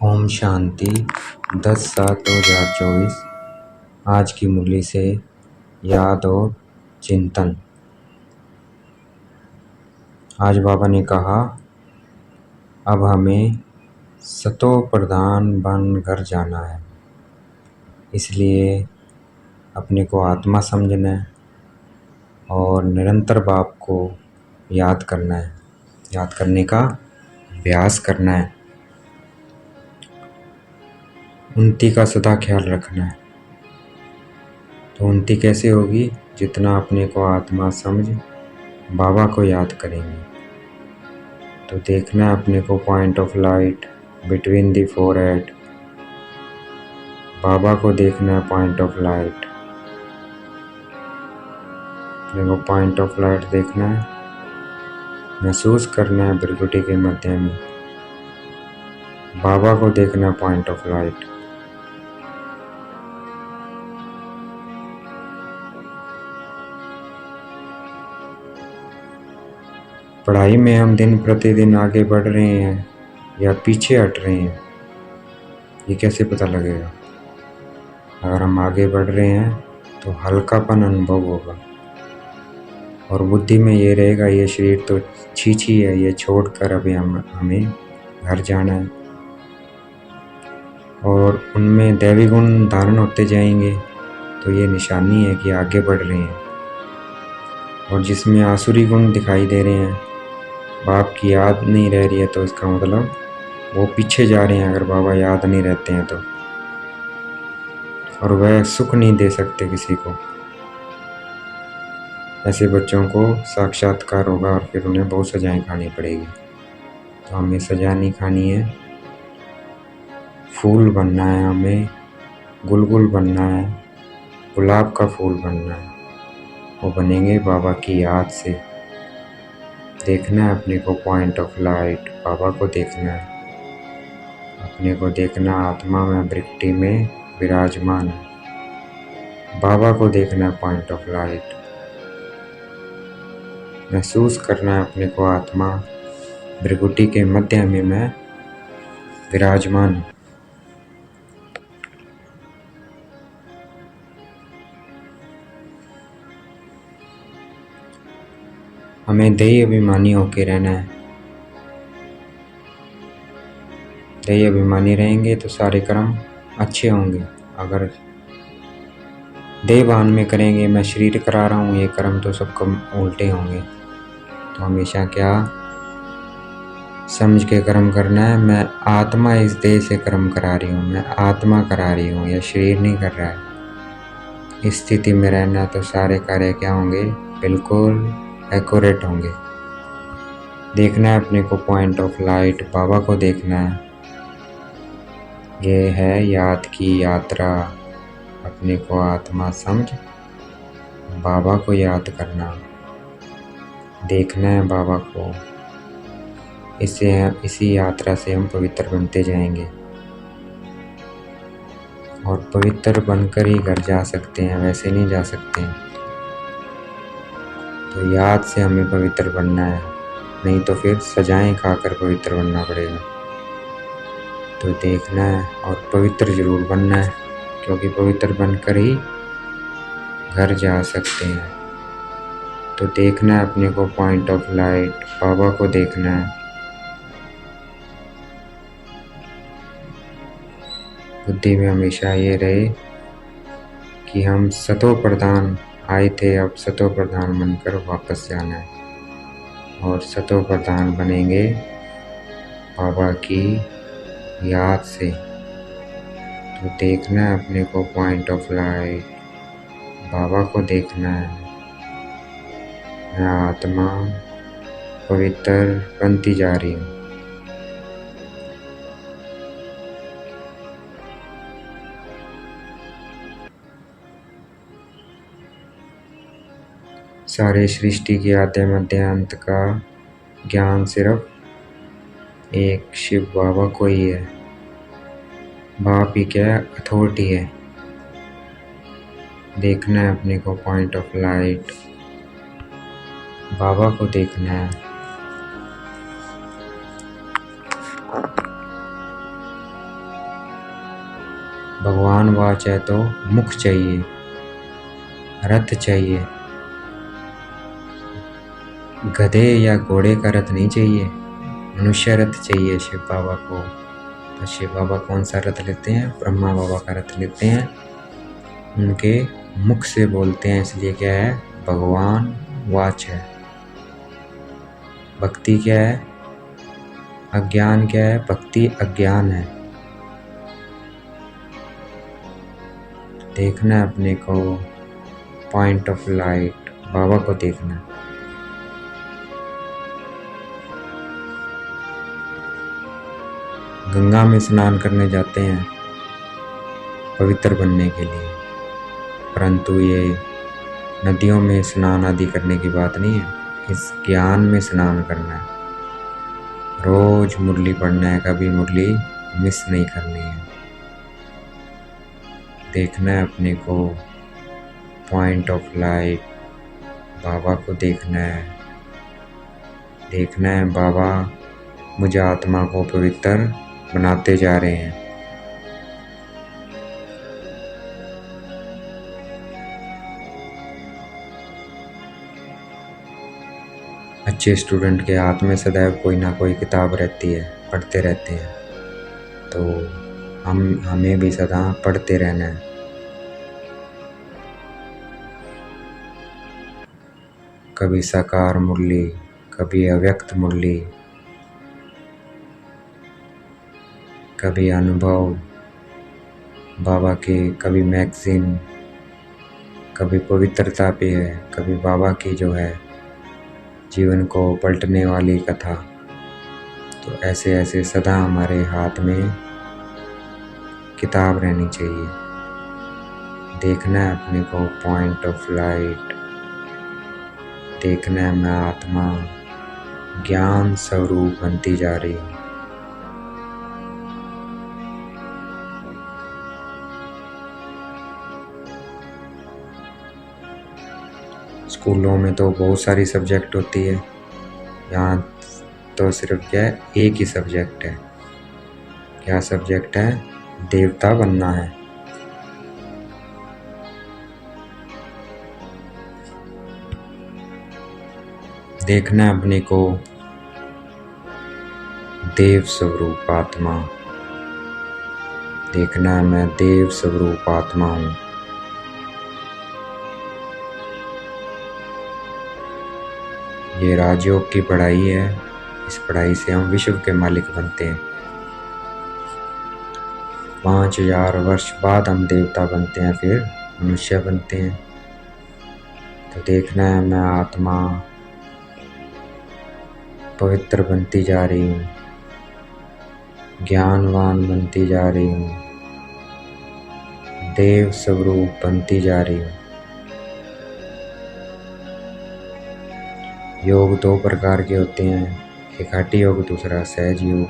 ओम शांति 10/7/2024। आज की मुरली से याद और चिंतन। आज बाबा ने कहा, अब हमें सतो प्रधान बन घर जाना है, इसलिए अपने को आत्मा समझना है और निरंतर बाप को याद करना है, याद करने का अभ्यास करना है। उन्नति का सदा ख्याल रखना है। तो उन्नति कैसे होगी? जितना अपने को आत्मा समझ बाबा को याद करेंगे। तो देखना है अपने को point of light between the forehead. बाबा को देखना है पॉइंट ऑफ लाइट। अपने को पॉइंट ऑफ लाइट देखना है, महसूस करना है भ्रिकुटी के मध्य में। बाबा को देखना है पॉइंट ऑफ लाइट। पढ़ाई में हम दिन प्रतिदिन आगे बढ़ रहे हैं या पीछे हट रहे हैं, ये कैसे पता लगेगा? अगर हम आगे बढ़ रहे हैं तो हल्कापन अनुभव होगा और बुद्धि में ये रहेगा, ये शरीर तो छीछी है, ये छोड़कर अभी हमें घर जाना है। और उनमें दैवी गुण धारण होते जाएंगे तो ये निशानी है कि आगे बढ़ रहे हैं। और जिसमें आसुरी गुण दिखाई दे रहे हैं, बाप की याद नहीं रह रही है, तो इसका मतलब वो पीछे जा रहे हैं। अगर बाबा याद नहीं रहते हैं तो, और वह सुख नहीं दे सकते किसी को। ऐसे बच्चों को साक्षात्कार होगा और फिर उन्हें बहुत सजाएं खानी पड़ेगी। तो हमें सजा नहीं खानी है, फूल बनना है, हमें गुलगुल बनना है, गुलाब का फूल बनना है। वो बनेंगे बाबा की याद से। देखना है अपने को पॉइंट ऑफ लाइट, बाबा को देखना है। अपने को देखना आत्मा में भ्रिकुटी में विराजमान है। बाबा को देखना है पॉइंट ऑफ लाइट। महसूस करना है अपने को आत्मा भ्रिकुटी के मध्य में मैं विराजमान हूँ। हमें देही अभिमानी होके रहना है। देही अभिमानी रहेंगे तो सारे कर्म अच्छे होंगे। अगर देहभान में करेंगे, मैं शरीर करा रहा हूँ ये कर्म, तो सब कर्म उल्टे होंगे। तो हमेशा क्या समझ के कर्म करना है, मैं आत्मा इस देह से कर्म करा रही हूँ, मैं आत्मा करा रही हूँ, यह शरीर नहीं कर रहा है। इस स्थिति में रहना तो सारे कार्य क्या होंगे? बिल्कुल एक्यूरेट होंगे। देखना है अपने को पॉइंट ऑफ लाइट, बाबा को देखना है। ये है याद की यात्रा। अपने को आत्मा समझ बाबा को याद करना, देखना है बाबा को। इसी यात्रा से हम पवित्र बनते जाएंगे और पवित्र बनकर ही घर जा सकते हैं, वैसे नहीं जा सकते हैं। तो याद से हमें पवित्र बनना है, नहीं तो फिर सजाएं खाकर पवित्र बनना पड़ेगा। तो देखना है और पवित्र जरूर बनना है, क्योंकि पवित्र बनकर ही घर जा सकते हैं। तो देखना है अपने को पॉइंट ऑफ लाइट, बाबा को देखना है। बुद्धि में हमेशा ये रहे कि हम सतो प्रधान आए थे, अब सतो प्रधान बनकर वापस जाना है और सतो प्रधान बनेंगे बाबा की याद से। तो देखना है अपने को पॉइंट ऑफ लाइट, बाबा को देखना है। मैं आत्मा पवित्र बनती जा रही हूँ। सारे सृष्टि के आद्य मध्य अंत का ज्ञान सिर्फ एक शिव बाबा को ही है। बाप ही क्या अथॉरिटी है। देखना है अपने को पॉइंट ऑफ लाइट, बाबा को देखना है। भगवान वाच है तो मुख चाहिए, रथ चाहिए। गधे या घोड़े का रथ नहीं चाहिए, मनुष्य रथ चाहिए शिव बाबा को। तो शिव बाबा कौन सा रथ लेते हैं? ब्रह्मा बाबा का रथ लेते हैं। उनके मुख से बोलते हैं, इसलिए क्या है? भगवान वाच है। भक्ति क्या है? अज्ञान क्या है? भक्ति अज्ञान है। देखना है अपने को पॉइंट ऑफ लाइट, बाबा को देखना है। गंगा में स्नान करने जाते हैं पवित्र बनने के लिए, परंतु ये नदियों में स्नान आदि करने की बात नहीं है। इस ज्ञान में स्नान करना है, रोज मुरली पढ़ना है, कभी मुरली मिस नहीं करनी है। देखना है अपने को पॉइंट ऑफ लाइट, बाबा को देखना है। देखना है बाबा मुझे आत्मा को पवित्र बनाते जा रहे हैं। अच्छे स्टूडेंट के हाथ में सदैव कोई ना कोई किताब रहती है, पढ़ते रहते हैं। तो हमें भी सदा पढ़ते रहना है। कभी साकार मुरली, कभी अव्यक्त मुरली, कभी अनुभव बाबा के, कभी मैगजीन, कभी पवित्रता पे है, कभी बाबा की जो है जीवन को पलटने वाली कथा। तो ऐसे ऐसे सदा हमारे हाथ में किताब रहनी चाहिए। देखना है अपने को पॉइंट ऑफ लाइट। देखना है मैं आत्मा ज्ञान स्वरूप बनती जा रही हूँ। स्कूलों में तो बहुत सारी सब्जेक्ट होती है, यहाँ तो सिर्फ क्या है? एक ही सब्जेक्ट है। क्या सब्जेक्ट है? देवता बनना है। देखना है अपने को देव स्वरूप आत्मा। देखना है मैं देव स्वरूप आत्मा हूँ। ये राजयोग की पढ़ाई है, इस पढ़ाई से हम विश्व के मालिक बनते हैं। 5000 वर्ष बाद हम देवता बनते हैं, फिर मनुष्य बनते हैं। तो देखना है मैं आत्मा पवित्र बनती जा रही हूँ, ज्ञानवान बनती जा रही हूँ, देव स्वरूप बनती जा रही हूँ। योग 2 प्रकार के होते हैं, एक हठी योग, दूसरा सहज योग।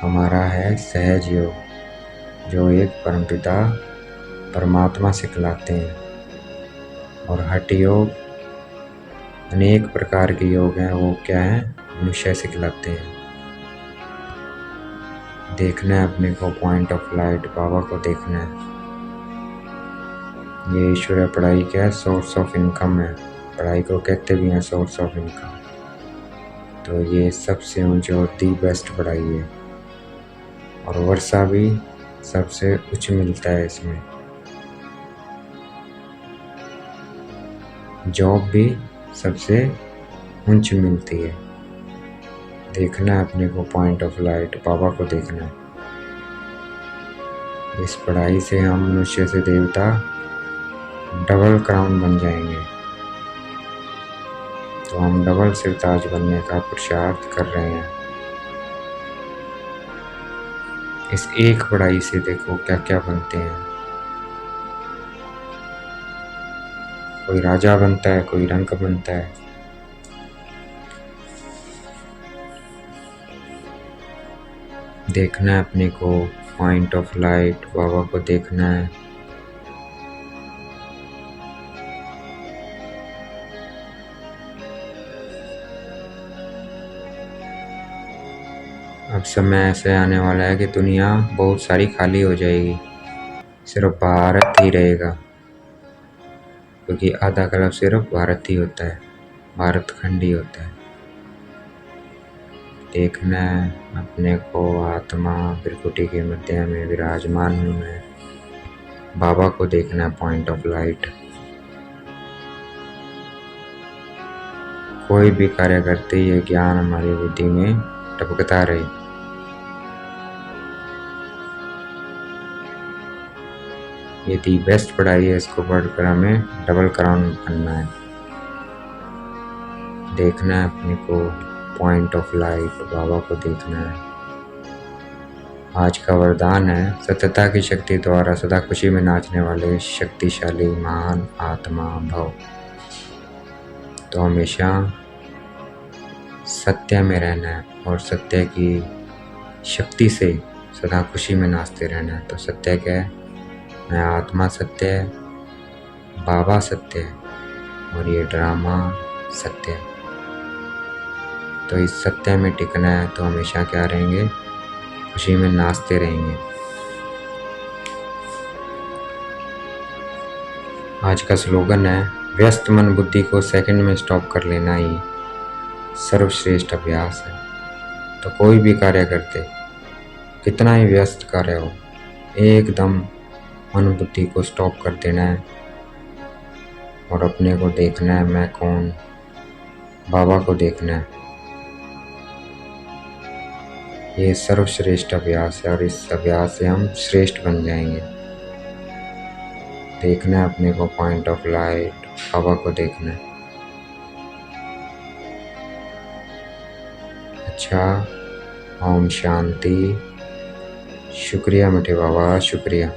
हमारा है सहज योग, जो एक परमपिता परमात्मा सिखलाते हैं। और हठ योग अनेक प्रकार के योग हैं, वो क्या है? मनुष्य सिखलाते हैं। देखना है अपने को पॉइंट ऑफ लाइट, बाबा को देखना है। ये ईश्वर पढ़ाई क्या है? सोर्स ऑफ इनकम है। पढ़ाई को कहते भी हैं सोर्स ऑफ इनकम। तो ये सबसे ऊंची और दी बेस्ट पढ़ाई है, और वर्षा भी सबसे उच्च मिलता है इसमें। जॉब भी सबसे उच्च मिलती है। देखना है अपने को पॉइंट ऑफ लाइट, बाबा को देखना है। इस पढ़ाई से हम मनुष्य से देवता डबल क्राउन बन जाएंगे। तो हम डबल सिरताज बनने का पुरुषार्थ कर रहे हैं। इस एक पढ़ाई से देखो क्या क्या बनते हैं। कोई राजा बनता है, कोई रंक बनता है। देखना है अपने को पॉइंट ऑफ लाइट, बाबा को देखना है। अब समय ऐसे आने वाला है कि दुनिया बहुत सारी खाली हो जाएगी। सिर्फ भारत ही रहेगा, क्योंकि आधा क्लब सिर्फ भारत ही होता है, भारत खंड ही होता है। देखना है अपने को आत्मा त्रिकुटी के मध्य में विराजमान हूँ मैं। बाबा को देखना है पॉइंट ऑफ लाइट। कोई भी कार्य करते ही ये ज्ञान हमारी बुद्धि में टपकता रहे। ये दी बेस्ट पढ़ाई है, इसको पढ़कर हमें डबल क्राउन बनना है। देखना है अपने को पॉइंट ऑफ लाइट, बाबा को देखना है। आज का वरदान है सत्यता की शक्ति द्वारा सदा खुशी में नाचने वाले शक्तिशाली महान आत्मा भव। तो हमेशा सत्य में रहना है और सत्य की शक्ति से सदा खुशी में नाचते रहना है। तो सत्य क्या है? मैं आत्मा सत्य है, बाबा सत्य है और ये ड्रामा सत्य है। तो इस सत्य में टिकना है तो हमेशा क्या रहेंगे? खुशी में नाचते रहेंगे। आज का स्लोगन है व्यस्त मन बुद्धि को सेकंड में स्टॉप कर लेना ही सर्वश्रेष्ठ अभ्यास है। तो कोई भी कार्य करते, कितना ही व्यस्त कार्य हो, एकदम मन बुद्धि को स्टॉप कर देना है और अपने को देखना है मैं कौन, बाबा को देखना है। ये सर्वश्रेष्ठ अभ्यास है और इस अभ्यास से हम श्रेष्ठ बन जाएंगे। देखना है अपने को पॉइंट ऑफ लाइट, बाबा को देखना है। अच्छा, ओम शांति। शुक्रिया मीठे बाबा, शुक्रिया।